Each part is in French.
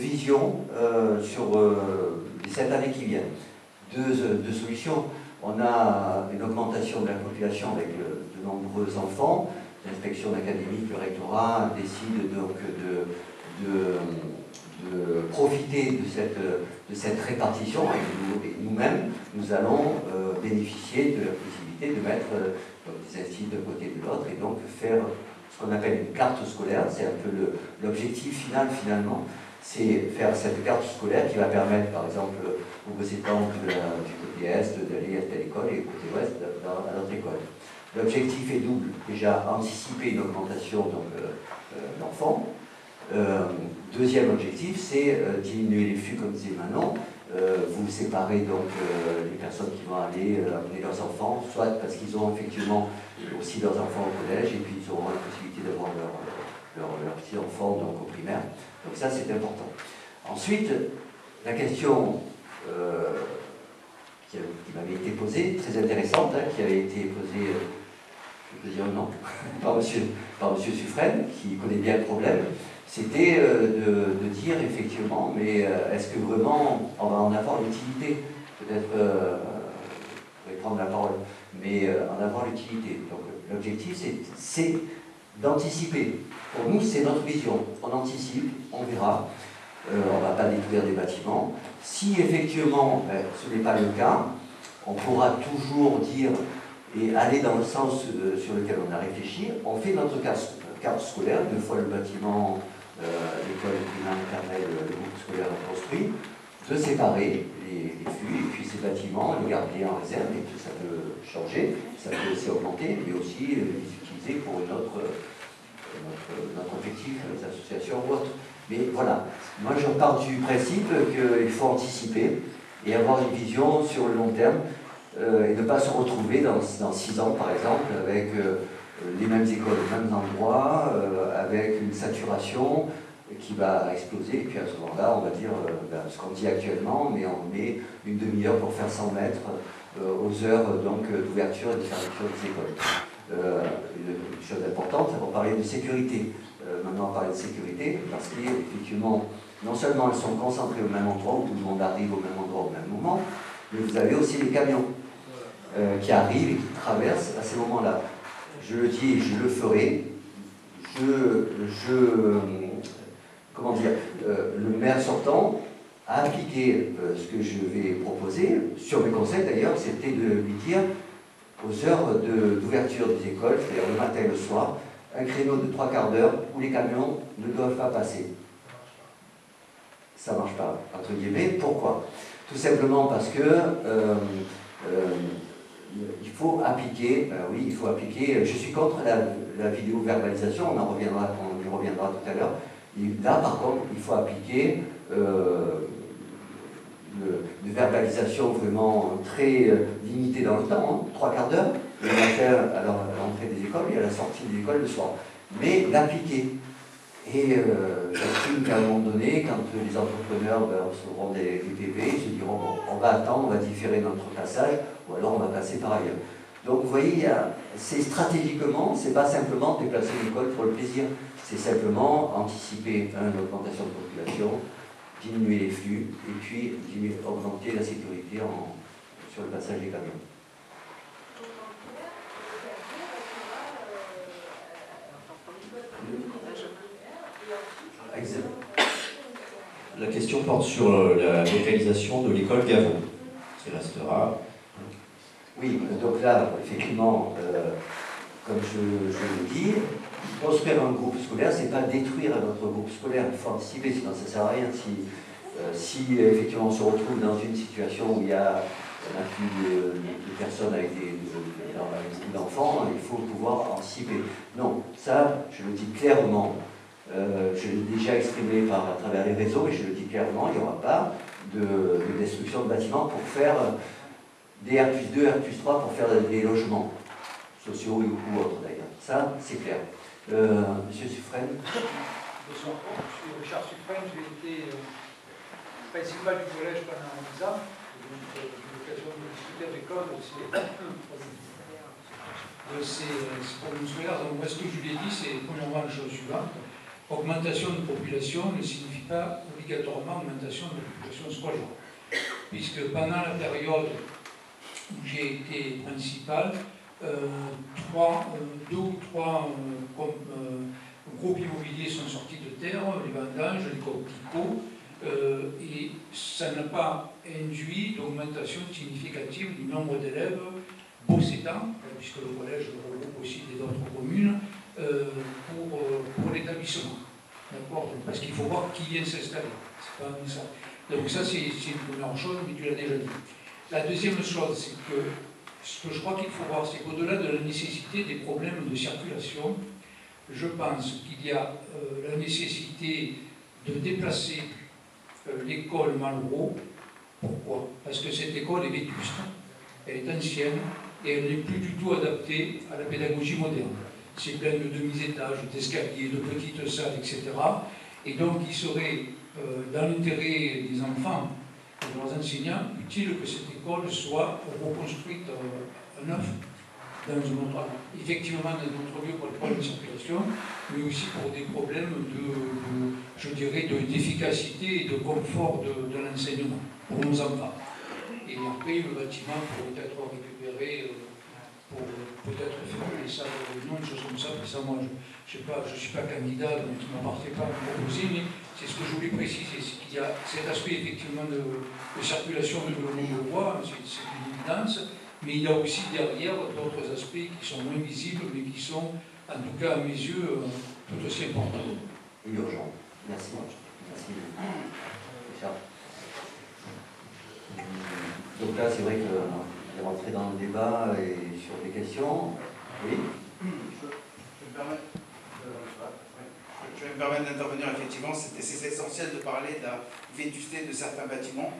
vision sur les 7 années qui viennent. Deux solutions. On a une augmentation de la population avec de nombreux enfants. L'inspection académique, le rectorat décide donc de profiter de cette répartition et nous-mêmes, nous allons bénéficier de la possibilité de mettre des instituts d'un côté et de l'autre et donc faire ce qu'on appelle une carte scolaire. C'est un peu l'objectif final finalement. C'est faire cette carte scolaire qui va permettre, par exemple, aux étangs du côté est d'aller à telle école et au côté ouest à notre école. L'objectif est double. Déjà, anticiper une augmentation d'enfants. Deuxième objectif, c'est diminuer les flux, comme disait Manon. Vous séparez donc les personnes qui vont aller amener leurs enfants, soit parce qu'ils ont effectivement aussi leurs enfants au collège, et puis ils auront la possibilité d'avoir leurs petits-enfants donc au primaire. Donc ça, c'est important. Ensuite, la question qui m'avait été posée, très intéressante, qui avait été posée, je peux dire non, par monsieur Suffren, qui connaît bien le problème, c'était de dire effectivement, mais est-ce que vraiment on va en avoir l'utilité? Peut-être, vous pouvez prendre la parole, mais en avoir l'utilité. Donc l'objectif, c'est d'anticiper. Pour nous, c'est notre vision. On anticipe, on verra. On ne va pas détruire des bâtiments. Si effectivement ce n'est pas le cas, on pourra toujours dire et aller dans le sens sur lequel on a réfléchi. On fait notre carte scolaire, 2 fois le bâtiment, l'école primaire maternelle, le groupe scolaire construit, de séparer les flux et puis ces bâtiments, les garder en réserve, et que ça peut changer, ça peut aussi augmenter, mais aussi les utiliser pour notre objectif, les associations ou autres. Mais voilà, moi je pars du principe qu'il faut anticiper et avoir une vision sur le long terme et ne pas se retrouver dans 6 ans par exemple avec les mêmes écoles aux mêmes endroits, avec une saturation qui va exploser, et puis à ce moment-là on va dire ce qu'on dit actuellement, mais on met une demi-heure pour faire 100 mètres aux heures d'ouverture et de fermeture des écoles. Une chose importante, c'est qu'on parlait de sécurité. Maintenant, on parle de sécurité parce qu'effectivement, non seulement elles sont concentrées au même endroit, où tout le monde arrive au même endroit au même moment, mais vous avez aussi les camions qui arrivent et qui traversent à ces moments-là. Je le dis et je le ferai. Comment dire, le maire sortant a appliqué ce que je vais proposer, sur mes conseils d'ailleurs, c'était de lui dire aux heures d'ouverture des écoles, c'est-à-dire le matin et le soir, un créneau de 3/4 d'heure où les camions ne doivent pas passer. Ça ne marche pas, entre guillemets. Pourquoi? Tout simplement parce que il faut appliquer, oui, il faut appliquer, je suis contre la vidéo-verbalisation, on y reviendra tout à l'heure. Là, par contre, il faut appliquer une verbalisation vraiment très limitée dans le temps, 3/4 d'heure, le matin à l'entrée des écoles et à la sortie des écoles le soir. Mais l'appliquer. Et j'estime qu'à un moment donné, quand les entrepreneurs recevront des PV, ils se diront bon, on va attendre, on va différer notre passage, ou alors on va passer par ailleurs. Donc vous voyez, c'est stratégiquement, c'est pas simplement déplacer l'école pour le plaisir, c'est simplement anticiper une augmentation de population, diminuer les flux, et puis augmenter la sécurité sur le passage des camions. La question porte sur la localisation de l'école Gavot, qui restera. Oui, donc là, effectivement, comme je le dis, construire un groupe scolaire, c'est pas détruire notre groupe scolaire, il faut anticiper, sinon ça ne sert à rien. Si effectivement on se retrouve dans une situation où il y a un afflux de personnes avec beaucoup d'enfants, il faut pouvoir anticiper. Non, ça, je le dis clairement. Je l'ai déjà exprimé à travers les réseaux, et je le dis clairement, il n'y aura pas de destruction de bâtiments pour faire des R+2, R+3 pour faire des logements sociaux ou autres d'ailleurs. Ça, c'est clair. Monsieur Suffren. Bonsoir, je suis Richard Suffren, j'ai été principal du collège pendant 10 ans. J'ai eu l'occasion de discuter avec eux de ces problèmes scolaires. Donc, moi, ce que je lui ai dit, c'est premièrement la chose suivante. augmentation de population ne signifie pas obligatoirement augmentation de population scolaire. Puisque pendant la période où j'ai été principal, 2 ou 3 groupes immobiliers sont sortis de terre, les vendanges, les coquelicots, et ça n'a pas induit d'augmentation significative du nombre d'élèves possédants, puisque le collège regroupe aussi des autres communes, pour l'établissement. D'accord? Parce qu'il faut voir qui vient s'installer. C'est pas ça. Donc ça, c'est une première chose, mais tu l'as déjà dit. La deuxième chose, c'est que ce que je crois qu'il faut voir, c'est qu'au-delà de la nécessité des problèmes de circulation, je pense qu'il y a la nécessité de déplacer l'école Malraux. Pourquoi? Parce que cette école est vétuste, elle est ancienne et elle n'est plus du tout adaptée à la pédagogie moderne. C'est plein de demi-étages, d'escaliers, de petites salles, etc. Et donc il serait dans l'intérêt des enfants et de leurs enseignants utile que cette école soit reconstruite à neuf dans un autre, effectivement dans un autre lieu pour les problèmes de circulation, mais aussi pour des problèmes d'efficacité et de confort de l'enseignement pour nos enfants. Et après, le bâtiment pourrait être récupéré pour peut-être faire des salles de réunion, des choses comme ça. Mais ça, moi, je ne suis pas candidat, donc il ne m'appartient pas à me proposer, mais c'est ce que je voulais préciser, c'est qu'il y a cet aspect effectivement de circulation de nos voies, c'est une évidence, mais il y a aussi derrière d'autres aspects qui sont moins visibles, mais qui sont, en tout cas à mes yeux, tout aussi importants. Et urgent. Merci. Merci. Richard. Donc là, c'est vrai qu'on est rentré dans le débat et sur des questions. Oui. Je vais me permettre d'intervenir, effectivement, c'est essentiel de parler de la vétusté de certains bâtiments.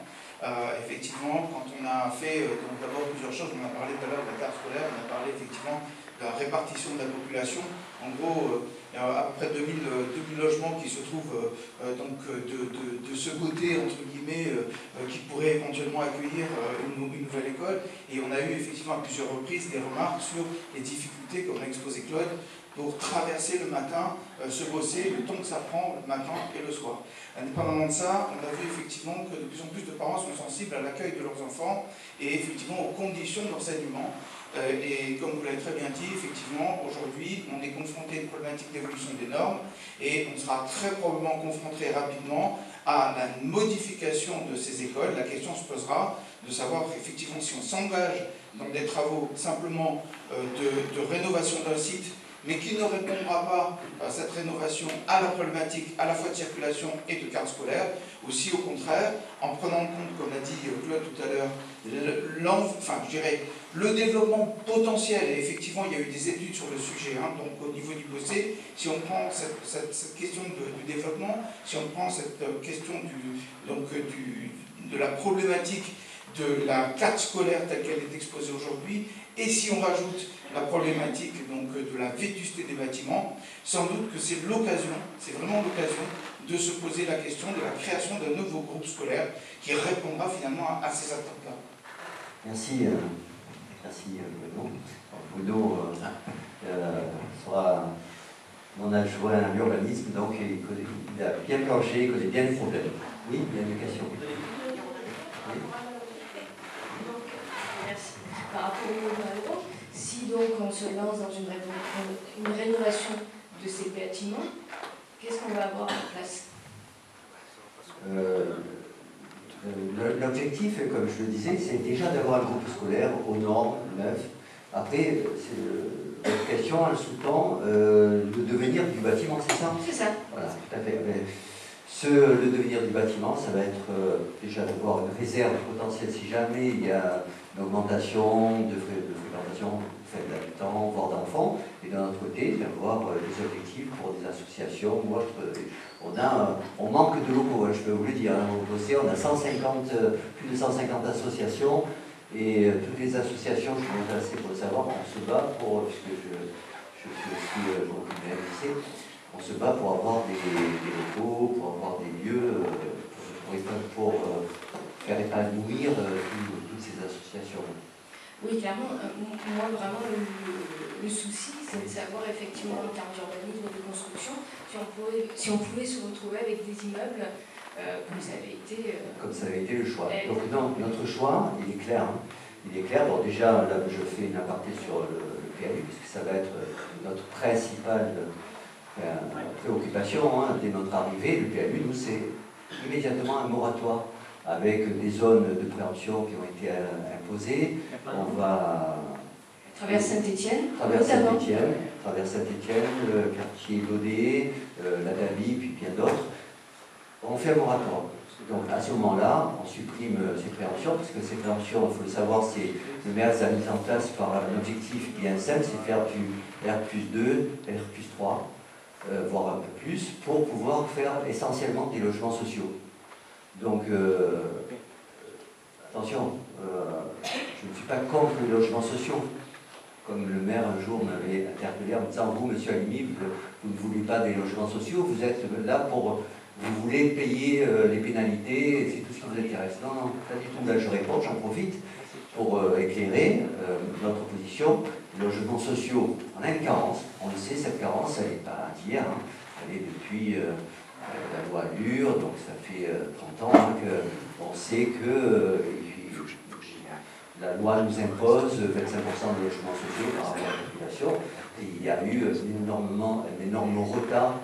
Effectivement, quand on a fait d'abord plusieurs choses, on a parlé tout à l'heure de la carte scolaire, on a parlé effectivement de la répartition de la population. En gros, il y a à peu près 2000 logements qui se trouvent donc de ce côté, entre guillemets, qui pourraient éventuellement accueillir une nouvelle école. Et on a eu effectivement à plusieurs reprises des remarques sur les difficultés, comme l'a exposé Claude, pour traverser le matin, se bosser, le temps que ça prend le matin et le soir. Indépendamment de ça, on a vu effectivement que de plus en plus de parents sont sensibles à l'accueil de leurs enfants et effectivement aux conditions d'enseignement. Et comme vous l'avez très bien dit, effectivement, aujourd'hui, on est confronté à une problématique d'évolution des normes et on sera très probablement confronté rapidement à la modification de ces écoles. La question se posera de savoir effectivement si on s'engage dans des travaux simplement de rénovation d'un site, mais qui ne répondra pas à cette rénovation à la problématique à la fois de circulation et de carte scolaire, ou si au contraire, en prenant en compte, comme l'a dit Claude tout à l'heure, le développement potentiel, et effectivement il y a eu des études sur le sujet, hein, donc au niveau du BOCÉ, si on prend cette question du développement, si on prend cette question de la problématique de la carte scolaire telle qu'elle est exposée aujourd'hui, et si on rajoute la problématique donc, de la vétusté des bâtiments, sans doute que c'est l'occasion, c'est vraiment l'occasion de se poser la question de la création d'un nouveau groupe scolaire qui répondra finalement à ces attentes-là. Merci, merci Bruno. Bruno sera mon adjoint à l'urbanisme, donc il a bien planché, il connaît bien les problèmes. Oui, il y a une question. Oui. Merci. Par rapport au Malraux, si donc on se lance dans une rénovation de ces bâtiments, qu'est-ce qu'on va avoir en place? L'objectif, comme je le disais, c'est déjà d'avoir un groupe scolaire aux normes, neuf. Après, votre question, elle sous-tend le devenir du bâtiment, c'est ça? C'est ça. Voilà, tout à fait. Le devenir du bâtiment, ça va être déjà d'avoir une réserve potentielle si jamais il y a une augmentation de fréquentation d'habitants, voire d'enfants, et d'un autre côté, d'avoir des objectifs pour des associations ou autres. On manque de locaux, je peux vous le dire. Au BOCÉ, on a plus de 150 associations, et toutes les associations, je suis intéressé pour le savoir, on se bat pour, puisque je suis aussi lycée, on se bat pour avoir des locaux, pour avoir des lieux, pour faire épanouir toutes ces associations. Oui, clairement, moi vraiment, le le souci, c'est de savoir effectivement en termes d'urbanisme et de construction, si on pouvait se retrouver avec des immeubles comme ça avait été... Comme ça avait été le choix. Donc non, notre choix, il est clair. Hein. Il est clair. Bon, déjà, là, je fais une aparté sur le PLU, puisque ça va être notre principale préoccupation hein, dès notre arrivée. Le PLU, nous, c'est immédiatement un moratoire avec des zones de préemption qui ont été imposées. On va... Travers Saint-Étienne, travers Saint-Étienne, le quartier Daudet, la Davie, puis bien d'autres. On fait un moratoire. Donc à ce moment-là, on supprime ces préemptions, parce que ces préemptions, il faut le savoir, c'est le maire les a mis en place par un objectif bien simple, c'est faire du R+2, R+3, voire un peu plus, pour pouvoir faire essentiellement des logements sociaux. Donc, attention, je ne suis pas contre les logements sociaux. Comme le maire un jour m'avait interpellé en me disant, vous, monsieur Halimi, vous ne voulez pas des logements sociaux, vous êtes là pour... Vous voulez payer les pénalités, c'est tout ce qui vous intéresse. Non, non, pas du tout. Là, je réponds, j'en profite pour éclairer notre position. Les logements sociaux, on a une carence. On le sait, cette carence, elle n'est pas d'hier. Hein. Elle est depuis la loi Allure, donc ça fait 30 ans hein, qu'on sait que la loi nous impose 25% de logements sociaux par rapport à la population. Et il y a eu un énorme retard.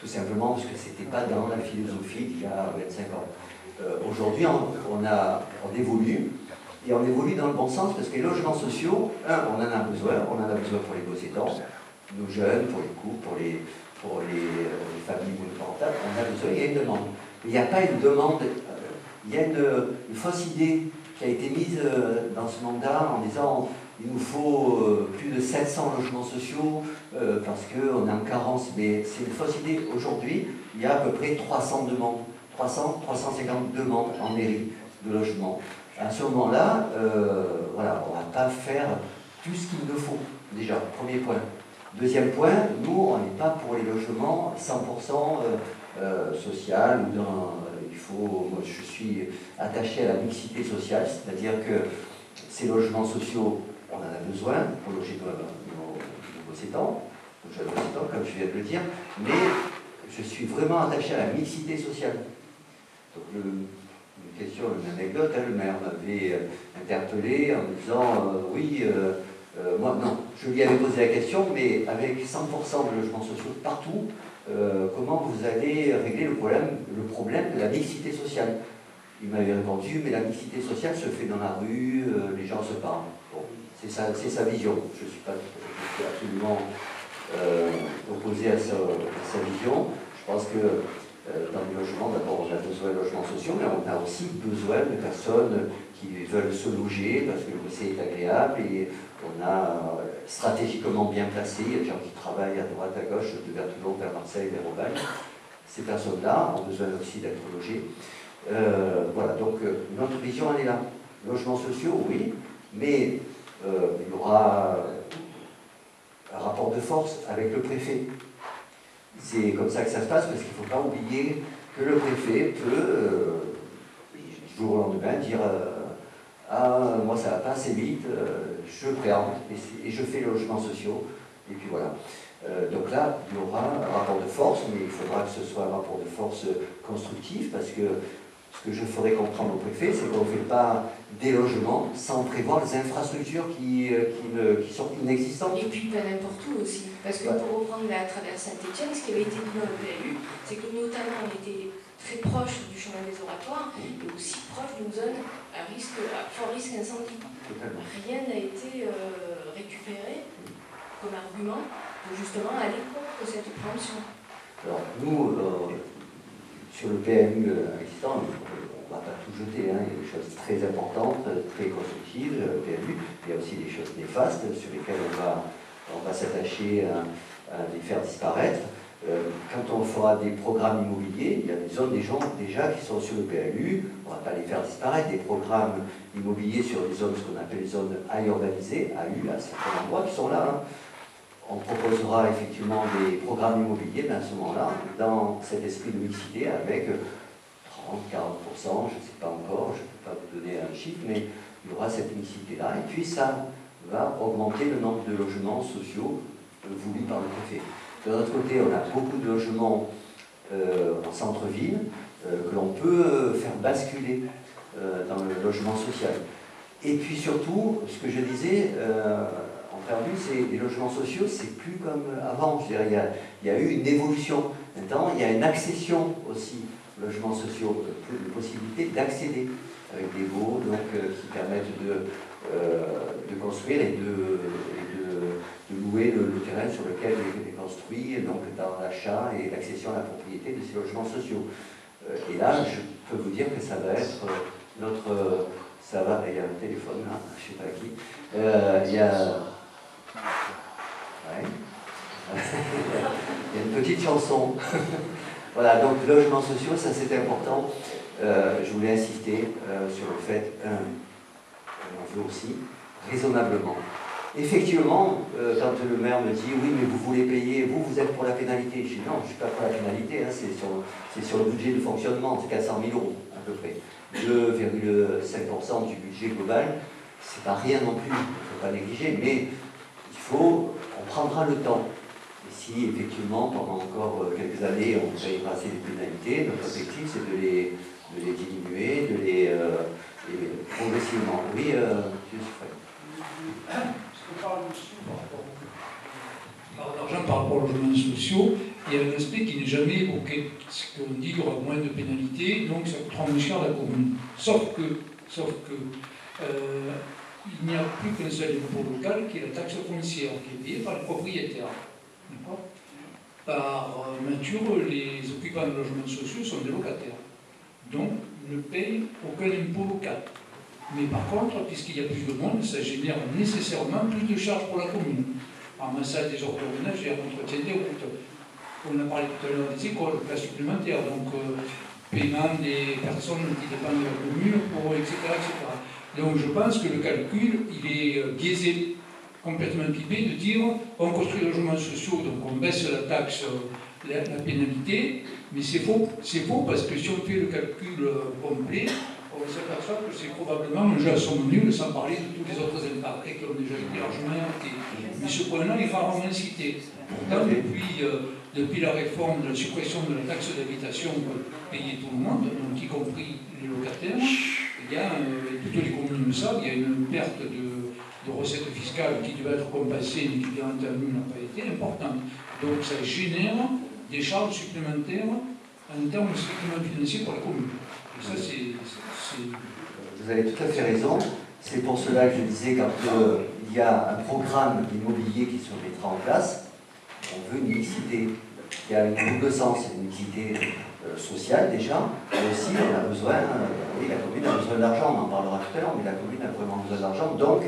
Tout simplement parce que ce n'était pas dans la philosophie qu'il y a 25 ans. Aujourd'hui, on évolue, et on évolue dans le bon sens, parce que les logements sociaux, on en a besoin pour les beaux-étangs, nos jeunes, pour les couples, pour les familles monoparentales, on a besoin, il y a une demande. Mais il n'y a pas une demande, il y a une fausse idée qui a été mise dans ce mandat en disant il nous faut plus de 700 logements sociaux parce qu'on est en carence. Mais c'est une fausse idée. Aujourd'hui, il y a à peu près 300 demandes, 350 demandes en mairie de logements. À ce moment-là, voilà, on ne va pas faire tout ce qu'il nous faut, déjà, premier point. Deuxième point, nous, on n'est pas pour les logements 100% social. Moi, je suis attaché à la mixité sociale, c'est-à-dire que ces logements sociaux, on en a besoin pour loger nos beaux-étangs, nos jeunes beaux-étangs, comme je viens de le dire, mais je suis vraiment attaché à la mixité sociale. Donc, une question, une anecdote, hein, le maire m'avait interpellé en me disant moi, non, je lui avais posé la question, mais avec 100% de logements sociaux partout, comment vous allez régler le problème de la mixité sociale? Il m'avait répondu, mais la mixité sociale se fait dans la rue, les gens se parlent. Bon, c'est sa vision. Je suis absolument opposé à sa vision. Je pense que dans les logements, d'abord, on a besoin de logements sociaux, mais on a aussi besoin de personnes qui veulent se loger parce que le métier est agréable et on a stratégiquement bien placé. Il y a des gens qui travaillent à droite, à gauche, de vers Toulon, vers Marseille, vers Aubagne. Ces personnes-là ont besoin aussi d'être logées. Voilà, donc notre vision, elle est là. Logements sociaux, oui, mais il y aura un rapport de force avec le préfet. C'est comme ça que ça se passe, parce qu'il ne faut pas oublier que le préfet peut, du jour au lendemain, dire moi ça va pas assez vite, je préempte et je fais les logements sociaux, et puis voilà. Donc là, il y aura un rapport de force, mais il faudra que ce soit un rapport de force constructif, parce que ce que je ferai comprendre au préfet, c'est qu'on ne fait pas des logements sans prévoir les infrastructures qui sont inexistantes. Et puis pas n'importe où aussi. Parce que pour reprendre la traversée Saint-Étienne, ce qui avait été dit dans le PLU, c'est que notamment on était très proche du chemin des oratoires et aussi proche d'une zone à fort risque incendie. Rien n'a été récupéré comme argument pour justement aller contre cette préemption. Alors nous, sur le PLU existant, on ne va pas tout jeter, hein. Il y a des choses très importantes, très constructives, le PLU. Il y a aussi des choses néfastes sur lesquelles on va s'attacher à les faire disparaître. Quand on fera des programmes immobiliers, il y a des zones, des gens déjà qui sont sur le PLU, on ne va pas les faire disparaître, des programmes immobiliers sur les zones, ce qu'on appelle les zones à urbaniser, AU, à certains endroits qui sont là. Hein. On proposera effectivement des programmes immobiliers, mais à ce moment-là, dans cet esprit de mixité, avec 30-40%, je ne sais pas encore, je ne peux pas vous donner un chiffre, mais il y aura cette mixité-là. Et puis ça va augmenter le nombre de logements sociaux voulus par le préfet. De notre côté, on a beaucoup de logements en centre-ville que l'on peut faire basculer dans le logement social. Et puis surtout, ce que je disais en préambule, c'est les logements sociaux, c'est plus comme avant. Je dirais, il y a eu une évolution. Maintenant, il y a une accession aussi aux logements sociaux, une possibilité d'accéder avec des baux donc, qui permettent de construire et de louer le terrain sur lequel il est construit, donc dans l'achat et l'accession à la propriété de ces logements sociaux. Et là, je peux vous dire que ça va être notre... Ça va, il y a un téléphone là, je ne sais pas qui. Il y a... Ouais. Il y a une petite chanson. Voilà, donc logements sociaux, ça c'est important. Je voulais insister sur le fait, on veut aussi, raisonnablement. Effectivement, quand le maire me dit oui, mais vous voulez payer, vous êtes pour la pénalité. Je dis non, je ne suis pas pour la pénalité, hein, c'est sur le budget de fonctionnement, c'est 400 000 € à peu près. 2,5% du budget global, c'est pas rien non plus, il ne faut pas négliger, mais on prendra le temps. Et si effectivement, pendant encore quelques années, on paye pas assez les pénalités, notre objectif c'est de les diminuer, de les progressivement. Oui, M. Suffren. L'argent par rapport aux logements sociaux, il y a un aspect qui n'est jamais évoqué. Ce qu'on dit, il y aura moins de pénalités, donc ça coûtera moins cher à la commune. Sauf que il n'y a plus qu'un seul impôt local qui est la taxe foncière, qui est payée par les propriétaires. Par nature, les occupants de logements sociaux sont des locataires. Donc, ils ne payent aucun impôt local. Mais par contre, puisqu'il y a plus de monde, ça génère nécessairement plus de charges pour la commune. Ramassage des ordures ménagères, entretien des routes. On a parlé tout à l'heure des écoles, places supplémentaires, donc paiement des personnes qui dépendent de la commune, etc., etc. Donc je pense que le calcul, il est biaisé, complètement pipé, de dire on construit des logements sociaux, donc on baisse la taxe, la pénalité, mais c'est faux. C'est faux parce que si on fait le calcul complet, on s'aperçoit que c'est probablement un jeu à somme nulle, sans parler de tous les autres impacts qui ont déjà été largement évoqués. Mais ce point-là est rarement cité. Pourtant, depuis la réforme de la suppression de la taxe d'habitation pour payer tout le monde, donc y compris les locataires, il y a, et toutes les communes le savent, il y a une perte de recettes fiscales qui devait être compensée, mais qui bien entendu n'a pas été importante. Donc ça génère des charges supplémentaires en termes strictement financiers pour la commune. Et ça, Vous avez tout à fait raison. C'est pour cela que je disais, quand il y a un programme immobilier qui se mettra en place, on veut une mixité qui a une double sens, une mixité sociale déjà, mais aussi on a besoin, oui, la commune a besoin d'argent, on en parlera tout à l'heure, mais la commune a vraiment besoin d'argent, donc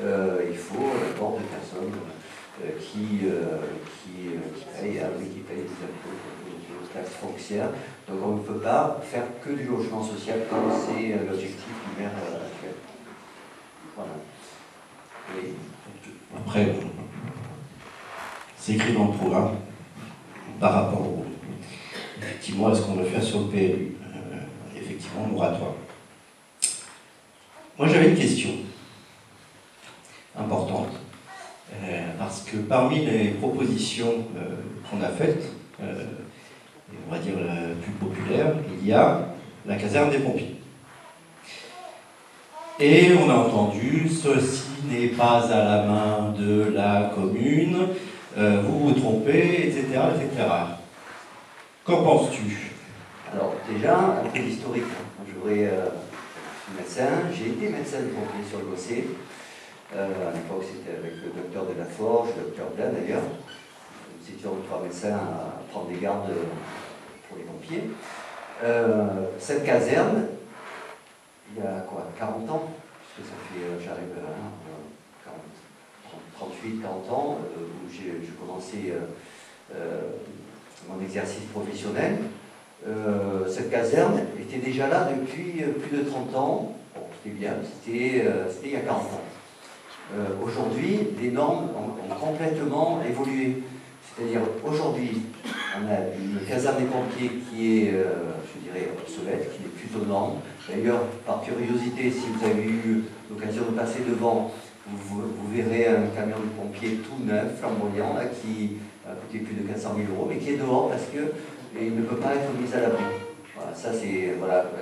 il faut d'abord des personnes qui payent des impôts, des taxes foncières. Donc on ne peut pas faire que du logement social comme c'est l'objectif du maire actuel. Voilà. Oui. Après, c'est écrit dans le programme par rapport effectivement à ce qu'on veut faire sur le PLU. Effectivement, moratoire. Moi j'avais une question importante. Parce que parmi les propositions qu'on a faites, on va dire la plus populaire, il y a la caserne des pompiers. Et on a entendu, ceci n'est pas à la main de la commune, vous vous trompez, etc., etc. Qu'en penses-tu? Alors déjà, un peu d'historique. Je suis médecin, j'ai été médecin de pompier sur le Gossé. À l'époque, c'était avec le docteur Delaforge, le docteur Blanc d'ailleurs. Nous étions 3 médecins à prendre des gardes pour les pompiers. Cette caserne, il y a quoi, 40 ans, puisque ça fait, j'arrive à 38, 40 ans, où j'ai commencé mon exercice professionnel. Cette caserne était déjà là depuis plus de 30 ans. Bon, c'était bien, c'était il y a 40 ans. Aujourd'hui, les normes ont complètement évolué. C'est-à-dire, aujourd'hui, on a une caserne des pompiers qui est, je dirais, obsolète, qui n'est plus aux normes. D'ailleurs, par curiosité, si vous avez eu l'occasion de passer devant, vous verrez un camion de pompier tout neuf, flamboyant, là, qui a coûté plus de 400 000 €, mais qui est dehors parce qu'il ne peut pas être mis à l'abri. Voilà, ça c'est voilà,